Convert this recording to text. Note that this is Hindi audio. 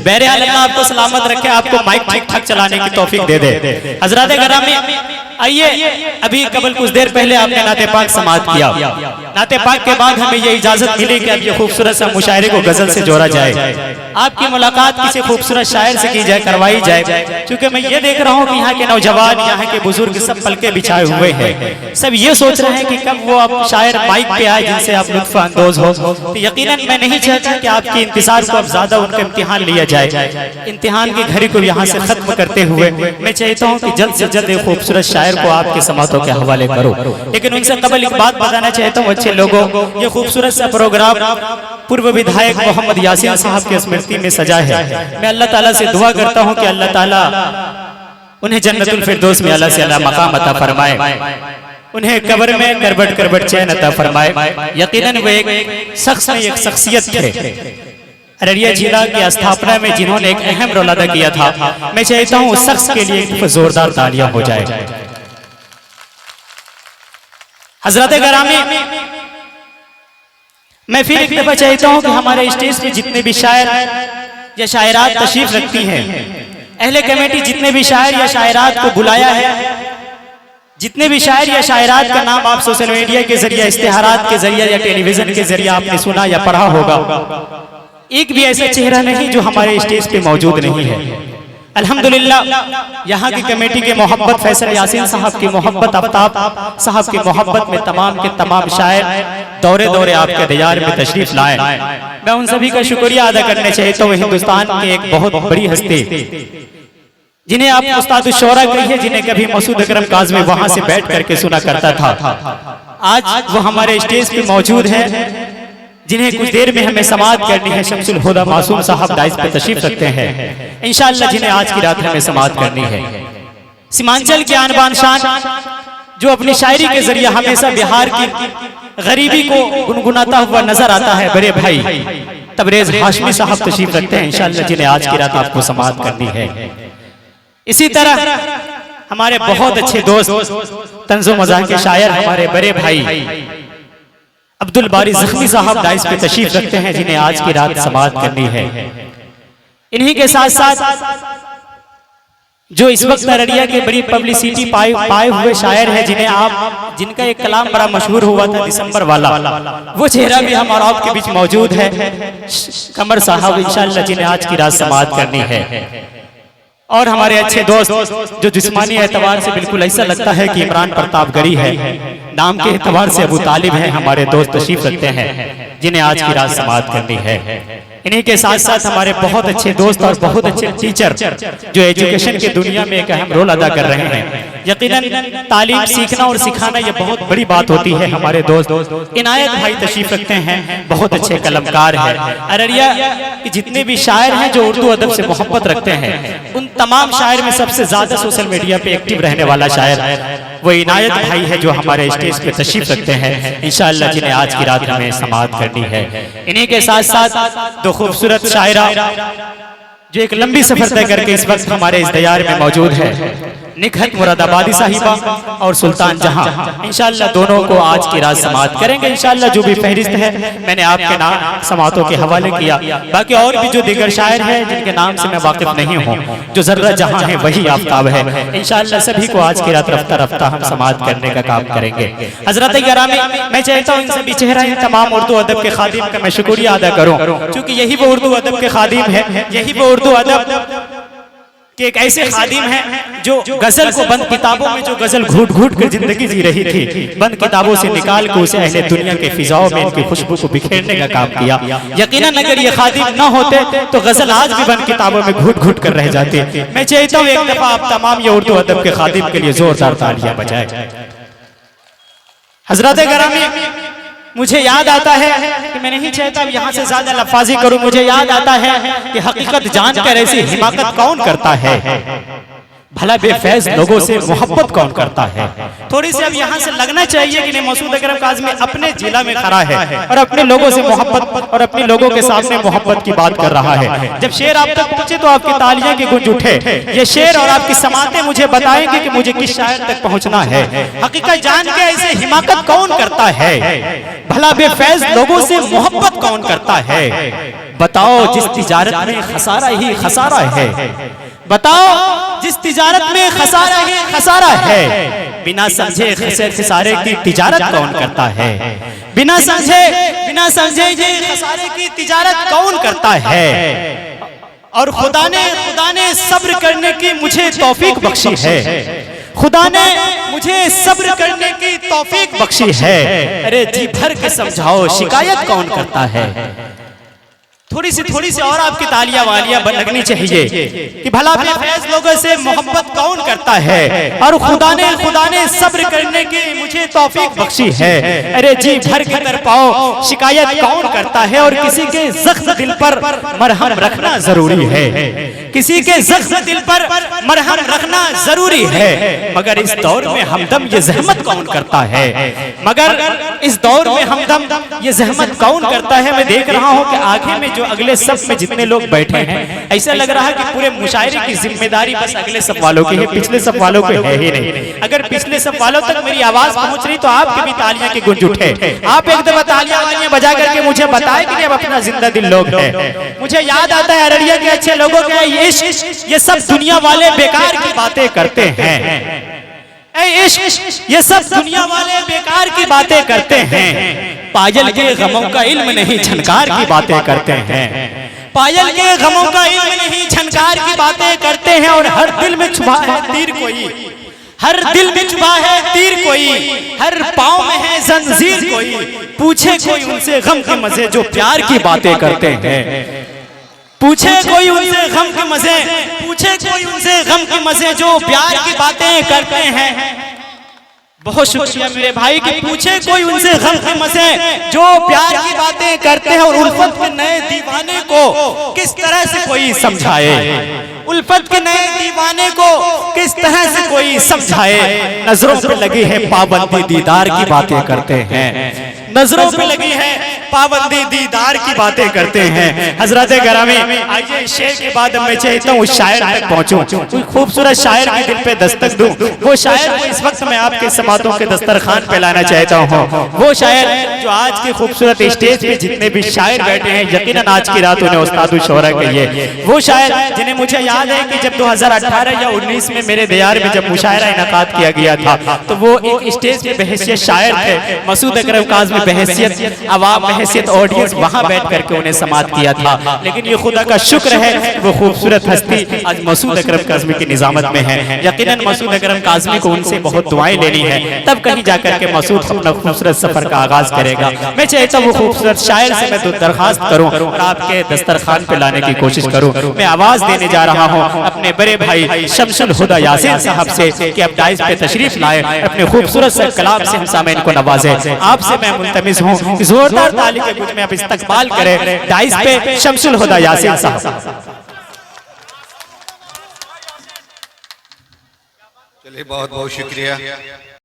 बहरहाल अल्लाह आपको सलामत रखे, आपको माइक ठीक ठाक चलाने की तौफीक दे दे। हजरत गिरामी आइए, अभी कबल कुछ देर पहले आपने नाते पाक समाअत किया। नाते पाक के बाद हमें ये इजाजत मिली कि अब ये खूबसूरत सा मुशायरे को गजल से जोड़ा जाए। आपकी मुलाकात किसी खूबसूरत शायर से की जाए, करवाई जाए, क्योंकि मैं ये देख रहा हूँ कि यहाँ के नौजवान, यहाँ के बुजुर्ग सब पलके बिछाए हुए हैं। सब ये सोच रहे हैं कि कब वो आप शायर माइक पे आए जिनसे आप लुत्फ अंदोज हो। तो यकीनन मैं नहीं चाहता कि आपके इंतजार को अब ज्यादा उनका इम्तिहान लिया जाए। इम्तिहान की घड़ी को यहाँ से खत्म करते हुए मैं चाहता हूँ कि जल्द से जल्द एक खूबसूरत शायर को आपके समातों के हवाले करो। लेकिन उनसे कबल एक बात बताना चाहता हूँ अच्छे लोगों, ये खूबसूरत सा प्रोग्राम पूर्व विधायक मोहम्मद यासीन साहब की स्मृति में सजा है। मैं अल्लाह ताला से दुआ करता हूँ कि अल्लाह ताला उन्हें जन्नतुल फिरदौस में अल्लाह से अल्लाह मकाम अता फरमाए, उन्हें कब्र में करबट करबट चैन अता फरमाए। यकीनन वो एक शख्स में एक शख्सियत थे अररिया जिला की स्थापना में जिन्होंने एक अहम रोल अदा किया था। मैं चाहता हूँ उस शख्स के लिए एक जोरदार तालियां हो जाए। हजरत गिरामी, मैं फिर एक दफा चाहता हूँ कि हमारे स्टेज पे जितने भी शायर या शायरात तशरीफ रखती हैं, अहले कमेटी जितने भी शायर या शायरात को बुलाया है, जितने भी शायर या शायरात का नाम आप सोशल मीडिया के जरिए, इश्तिहारात के जरिए या टेलीविजन के जरिए आपने सुना या पढ़ा होगा, एक भी ऐसा चेहरा नहीं जो हमारे स्टेज पे मौजूद नहीं है। अल्हम्दुलिल्लाह यहाँ की कमेटी के मोहब्बत, फैसल यासीन साहब की मोहब्बत, आफ्ताब साहब की मोहब्बत में तमाम के तमाम शायर दौरे दौरे आपके दयार में तशरीफ लाए। मैं उन सभी का शुक्रिया अदा करना चाहता हूँ। हिंदुस्तान की एक बहुत बड़ी हस्ती जिन्हें आप उस्ताद शोरा कहिए, जिन्हें कभी मसूद अकरम काज़मी वहां से बैठ करके सुना करता था, आज वो हमारे स्टेज पे मौजूद है, जिन्हें कुछ देर में हमें समाअत करनी है। शमसुल हुदा मासूम साहब दाइस पे तशरीफ रखते हैं इंशाअल्लाह, जिन्हें आज की रात हमें समाअत करनी है। सीमांचल के आन बान शान जो अपनी शायरी के जरिए हमेशा बिहार की गरीबी को गुनगुनाता हुआ नजर आता है, बड़े भाई तबरेज हाशमी साहब तशरीफ रखते हैं इंशाअल्लाह, जिन्हें आज की रात आपको समाअत करनी है। इसी तरह हमारे बहुत अच्छे दोस्त तंज़ो मज़ाह के शायर हमारे बड़े भाई अब्दुल बारी ज़ख्मी साहब दाइस पे तशरीफ रखते हैं, जिन्हें आज की रात समाअत करनी है। इन्हीं के साथ साथ जो इस वक्त अररिया के बड़ी पब्लिसिटी पाए हुए शायर हैं, जिन्हें आप, जिनका एक कलाम बड़ा मशहूर हुआ था दिसंबर वाला, वो चेहरा भी हमारा आपके बीच मौजूद है, कमर साहब इंशाअल्लाह, जिन्हें आज की रात समाअत करनी है। और हमारे अच्छे दोस्त जो जिस्मानी एतबार से बिल्कुल ऐसा लगता है कि इमरान प्रतापगढ़ी है, नाम के एतबार से अबू तालिब है, हमारे दोस्त तशरीफ रखते हैं, जिन्हें आज की रात समाअत करनी है। इन्हीं के साथ साथ हमारे बहुत अच्छे दोस्त और बहुत अच्छे टीचर जो एजुकेशन की दुनिया में एक अहम रोल अदा कर रहे हैं। यकीनन तालीम सीखना और सिखाना ये बहुत बड़ी बात होती है। हमारे दोस्त इनायत भाई तशरीफ रखते हैं, बहुत अच्छे कलमकार हैं। अररिया के जितने भी शायर हैं जो उर्दू अदब से मोहब्बत रखते हैं, उन तमाम शायर में सबसे ज्यादा सोशल मीडिया पे एक्टिव रहने वाला शायर वो इनायत भाई है, जो हमारे स्टेज पे तशरीफ रखते हैं इंशाअल्लाह, जिन्हें आज की रात हमें समाअत करनी है। इन्हीं के साथ साथ दो खूबसूरत शायरा जो एक लंबी सफर तय करके इस वक्त हमारे इस दयार में मौजूद है, निखत मुरादाबादी साहिबा और सुल्तान जहां, इंशाअल्लाह दोनों को आज की रात समाअत करेंगे इंशाअल्लाह। जो भी फहरिस्त है मैंने आपके नाम समाअतों के हवाले किया, बाकी और भी जो दीगर शायर हैं जिनके नाम से मैं वाकिफ नहीं हूँ, जो जर्रा जहां है वही आफ्ताब है, इंशाअल्लाह सभी को आज की रात रफ्ता रफ्ता हम समाअत करने का काम करेंगे। हजरत गिरामी, मैं चाहता हूँ इन सभी चेहरा इन तमाम उर्दू अदब के खादिम का मैं शुक्रिया अदा करूँ, क्योंकि यही वो उर्दू अदब के खादिम है, यही वो उर्दू अदब कि एक ऐसे खादिम हैं जो गजल को बंद किताबों में, जो गजल घूट घूट कर जिंदगी जी रही थी, बंद किताबों से निकाल कर उसे अहले दुनिया के फिजाओं में इनकी खुशबू को बिखेरने का काम किया। यकीनन अगर ये खादिम न होते तो गजल आज भी बंद किताबों में घूट घूट कर रह जाती। मैं चाहता हूँ एक दफा आप तमाम ये उर्दू अदब के खादिम के लिए जोरदार तालियां बजाएं। हजरत गिरामी, मुझे याद आता है कि मैं नहीं चाहता अब यहाँ से ज्यादा लफाजी करूं, मुझे याद आता है कि हकीकत जानकर ऐसी हिमाकत कौन करता है, भला बेफैज लोगों से मोहब्बत कौन करता है। थोड़ी सी अब यहाँ से लगना चाहिए कि नहीं, मसूद अकरम काज़मी अपने जिला में खड़ा है और अपने लोगों से मोहब्बत और अपने लोगों के सामने मोहब्बत की बात कर रहा है। जब शेर आप तक पहुंचे तो आपकी तालियां की गूंज उठे। ये शेर और आपकी समातें मुझे बताएंगे कि मुझे किस शायर तक पहुंचना है। हकीकत जान के ऐसे हिमाकत कौन करता है, भला बेफैज लोगों से मोहब्बत कौन करता है। बताओ जिस तिजारत में खसारा ही खसारा है, बताओ जिस तिजारत में खसारा ही खसारा है, बिना समझे खसारे की तिजारत कौन करता है, बिना समझे ये खसारे की तिजारत कौन करता है। और खुदा ने सब्र करने की मुझे तौफीक बख्शी है, खुदा ने मुझे सब्र करने की तौफीक बख्शी है। अरे जी भर के समझाओ शिकायत कौन करता है। थोड़ी सी और आपकी तालियां वालियां लगनी चाहिए कि भला बेफैज लोगों से मोहब्बत कौन करता है। और खुदा ने सब्र करने की मुझे तौफीक बख्शी है। अरे जी भर के तरपाओ शिकायत कौन करता है। और किसी के जख्म दिल पर मरहम रखना जरूरी है, किसी के जख्म दिल पर मरहम रखना जरूरी है। मगर इस दौर में हमदम ये जहमत कौन करता है, मगर इस दौर में हमदम ये जहमत कौन करता है। मैं देख रहा हूं कि आगे में जो अगले सब में जितने लोग बैठे हैं, ऐसा लग रहा है कि पूरे मुशायरे की जिम्मेदारी बस अगले सब वालों की है, पिछले सब वालों की है ही नहीं। अगर पिछले सब वालों तक मेरी आवाज पहुंच रही तो आपके भी तालियां की गूंज उठे। आप एक दफा तालियां वालियां बजा करके मुझे बताएं कि अब अपना जिंदा दिल लोग है। मुझे याद आता है अररिया के अच्छे लोगों के ये सब दुनिया वाले बेकार की बातें करते हैं, ये सब दुनिया वाले बेकार की बातें करते हैं। पायल के गमों का इल्म नहीं झनकार की बातें करते हैं, पायल के गमों का इल्म नहीं झनकार की बातें करते हैं। और हर दिल में छुपा है तीर कोई, हर दिल में छुपा है तीर कोई, हर पाँव में है जंजीर कोई। पूछे कोई उनसे गम के मजे जो प्यार की बातें करते हैं, पूछे कोई उनसे गम के मजे, पूछे कोई उनसे गम के मजे जो प्यार की बातें करते हैं। बहुत शुक्रिया मेरे भाई कि पूछे कोई उनसे गम के मजे जो प्यार की बातें करते हैं। और उल्फत के नए दीवाने को किस तरह से कोई समझाए, उल्फत के नए दीवाने को किस तरह से कोई समझाए। नजरों पे लगी है पाबंदी दीदार की बातें करते हैं, नजरों पे लगी है पाबंदी दीदार की बातें करते हैं। हजरत गिरामी आइए शेर के बाद मैं चाहता हूँ शायर तक पहुँचूं, कोई खूबसूरत शायर के दिल पे दस्तक दूं। वो शायर को इस वक्त मैं आपके समातों के दस्तरखान पे लाना चाहता हूँ। वो शायर जो आज के खूबसूरत स्टेज पे जितने भी शायर बैठे हैं यकीनन आज की रात उन्हें उस्ताद शोहरा कहिए। वो शायर जिन्हें मुझे याद है कि जब 2018 या 19 में मेरे दियार में जब मुशायरा इनकाद किया गया था तो वो एक स्टेज पे बहैसियत शायर थे, मसूद अकरम काज़मी बहैसियत अवाम बहैसियत ऑडियंस वहां बैठ करके उन्हें समात किया था। लेकिन ये खुदा का शुक्र है वो खूबसूरत हस्ती आज मसूद अकरम काज़मी की निजामत में है। यकीनन मसूद अकरम काज़मी को उनसे बहुत दुआएं लेनी है, तब कहीं जाकर के मसूद अपना खूबसूरत सफर का आगाज करेगा। मैं चाहता हूँ वो खूबसूरत शायर से मैं दरखास्त करूँ और आपके दस्तरखान पे लाने की कोशिश करूँ। मैं आवाज देने जा रहा हूँ अपने बड़े भाई शमसुल हुदा यासीन साहब से कि अब डाइस पे तशरीफ लाए, अपने खूबसूरत से कलाम से हम सामईन को नवाजे। आपसे मैं मुल्तमिस हूँ जोरदार ताली के गुंज में आप इस्तकबाल करें डाइस पे शमसुल हुदा यासीन साहब। चलिए बहुत बहुत शुक्रिया।